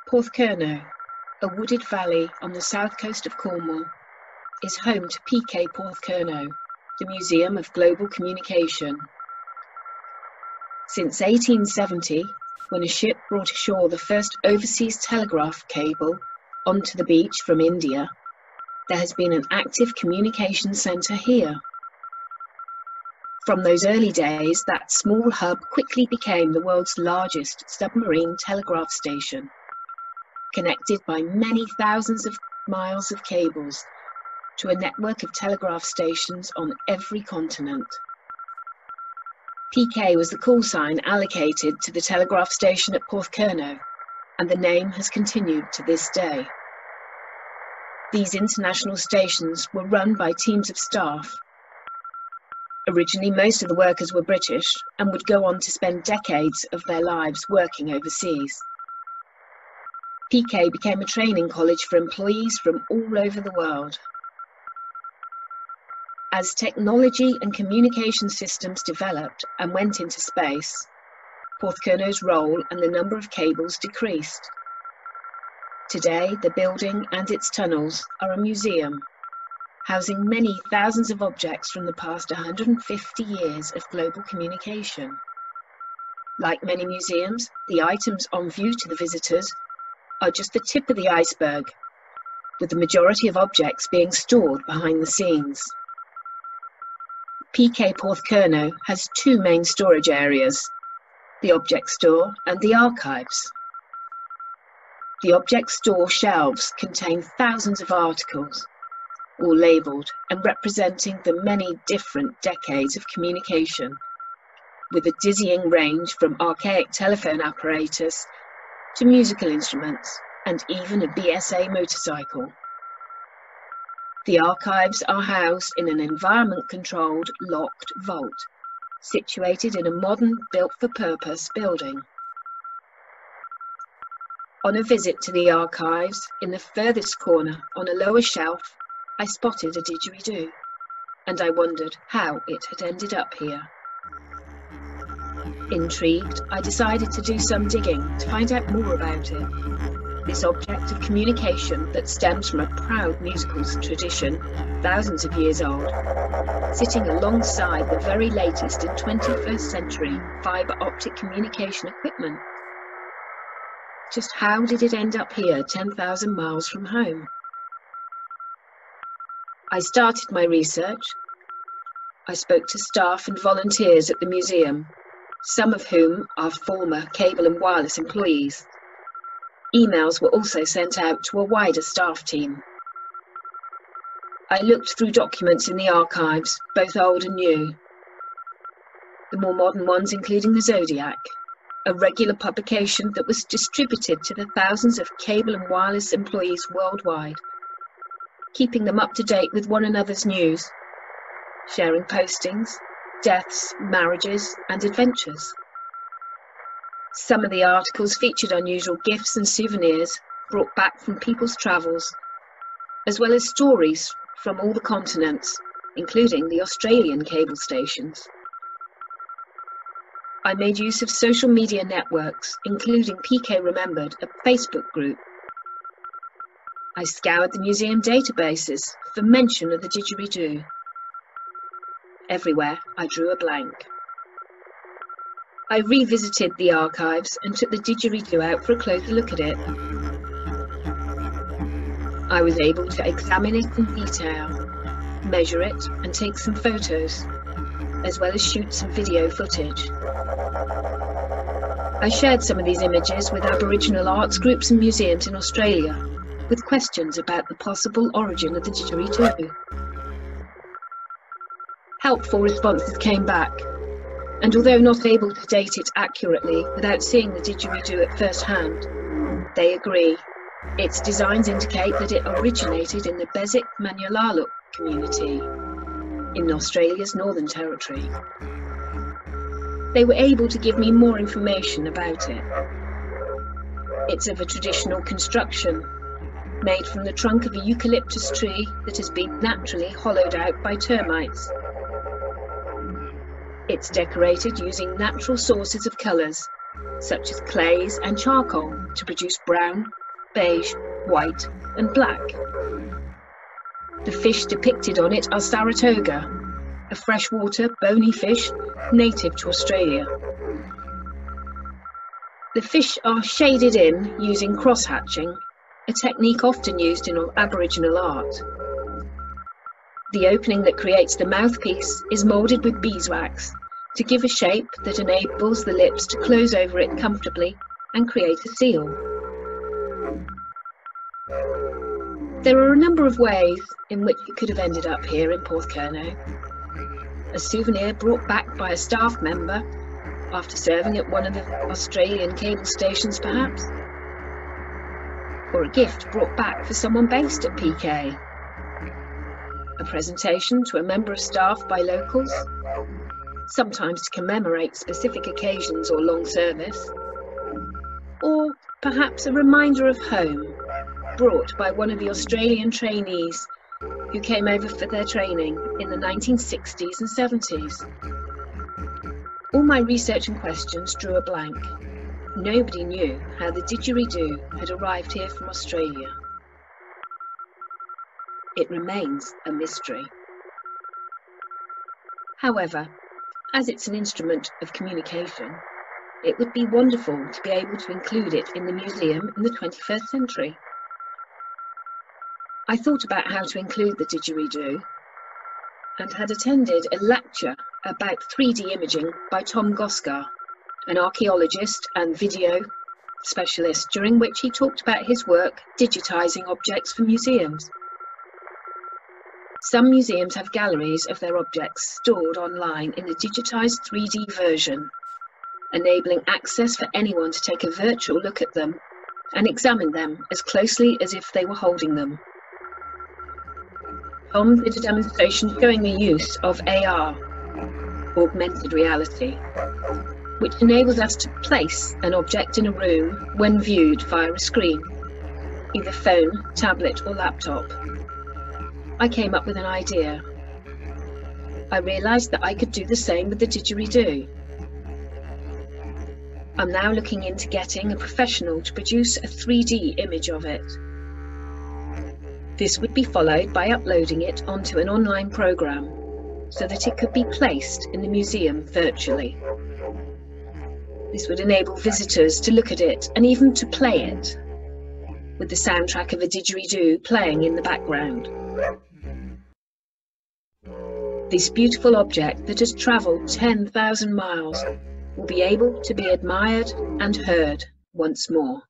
Porthcurno, a wooded valley on the south coast of Cornwall, is home to PK Porthcurno, the Museum of Global Communication. Since 1870, when a ship brought ashore the first overseas telegraph cable onto the beach from India, there has been an active communication centre here. From those early days, that small hub quickly became the world's largest submarine telegraph station, connected by many thousands of miles of cables to a network of telegraph stations on every continent. PK was the call sign allocated to the telegraph station at Porthcurno, and the name has continued to this day. These international stations were run by teams of staff. Originally, most of the workers were British and would go on to spend decades of their lives working overseas. PK became a training college for employees from all over the world. As technology and communication systems developed and went into space, Porthcurno's role and the number of cables decreased. Today, the building and its tunnels are a museum, housing many thousands of objects from the past 150 years of global communication. Like many museums, the items on view to the visitors are just the tip of the iceberg, with the majority of objects being stored behind the scenes. PK Porthcurno has two main storage areas, the object store and the archives. The object store shelves contain thousands of articles, all labelled and representing the many different decades of communication, with a dizzying range from archaic telephone apparatus to musical instruments and even a BSA motorcycle. The archives are housed in an environment-controlled, locked vault, situated in a modern, built-for-purpose building. On a visit to the archives, in the furthest corner, on a lower shelf, I spotted a didgeridoo, and I wondered how it had ended up here. Intrigued, I decided to do some digging to find out more about it. This object of communication that stems from a proud musical tradition, thousands of years old, sitting alongside the very latest in 21st century fibre optic communication equipment. Just how did it end up here 10,000 miles from home? I started my research. I spoke to staff and volunteers at the museum, some of whom are former cable and wireless employees. Emails were also sent out to a wider staff team. I looked through documents in the archives, both old and new. The more modern ones including the ZODIAC, a regular publication that was distributed to the thousands of cable and wireless employees worldwide, keeping them up to date with one another's news, sharing postings, deaths, marriages, and adventures. Some of the articles featured unusual gifts and souvenirs brought back from people's travels, as well as stories from all the continents, including the Australian cable stations. I made use of social media networks, including PK Remembered, a Facebook group. I scoured the museum databases for mention of the didgeridoo. Everywhere I drew a blank. I revisited the archives and took the didgeridoo out for a closer look at it. I was able to examine it in detail, measure it and take some photos, as well as shoot some video footage. I shared some of these images with Aboriginal arts groups and museums in Australia, with questions about the possible origin of the didgeridoo. Helpful responses came back, and although not able to date it accurately without seeing the didgeridoo at first hand, they agree. Its designs indicate that it originated in the Bezik Manyulaluk community in Australia's Northern Territory. They were able to give me more information about it. It's of a traditional construction, made from the trunk of a eucalyptus tree that has been naturally hollowed out by termites. It's decorated using natural sources of colours such as clays and charcoal, to produce brown, beige, white and black. The fish depicted on it are Saratoga, a freshwater bony fish native to Australia. The fish are shaded in using cross-hatching, a technique often used in Aboriginal art. The opening that creates the mouthpiece is moulded with beeswax to give a shape that enables the lips to close over it comfortably and create a seal. There are a number of ways in which it could have ended up here in Porthcurno. A souvenir brought back by a staff member after serving at one of the Australian cable stations perhaps, or a gift brought back for someone based at PK, a presentation to a member of staff by locals, sometimes to commemorate specific occasions or long service, or perhaps a reminder of home brought by one of the Australian trainees who came over for their training in the 1960s and 70s. All my research and questions drew a blank. Nobody knew how the Digeridoo had arrived here from Australia. It remains a mystery. However, as it's an instrument of communication, it would be wonderful to be able to include it in the museum in the 21st century. I thought about how to include the Digeridoo and had attended a lecture about 3D imaging by Tom Goskar, an archaeologist and video specialist, during which he talked about his work digitising objects for museums. Some museums have galleries of their objects stored online in a digitised 3D version, enabling access for anyone to take a virtual look at them and examine them as closely as if they were holding them. Tom did a demonstration showing the use of AR, augmented reality, which enables us to place an object in a room when viewed via a screen, either phone, tablet or laptop. I came up with an idea. I realised that I could do the same with the Digeridoo. I'm now looking into getting a professional to produce a 3D image of it. This would be followed by uploading it onto an online programme so that it could be placed in the museum virtually. This would enable visitors to look at it and even to play it, with the soundtrack of a Digeridoo playing in the background. This beautiful object that has travelled 10,000 miles will be able to be admired and heard once more.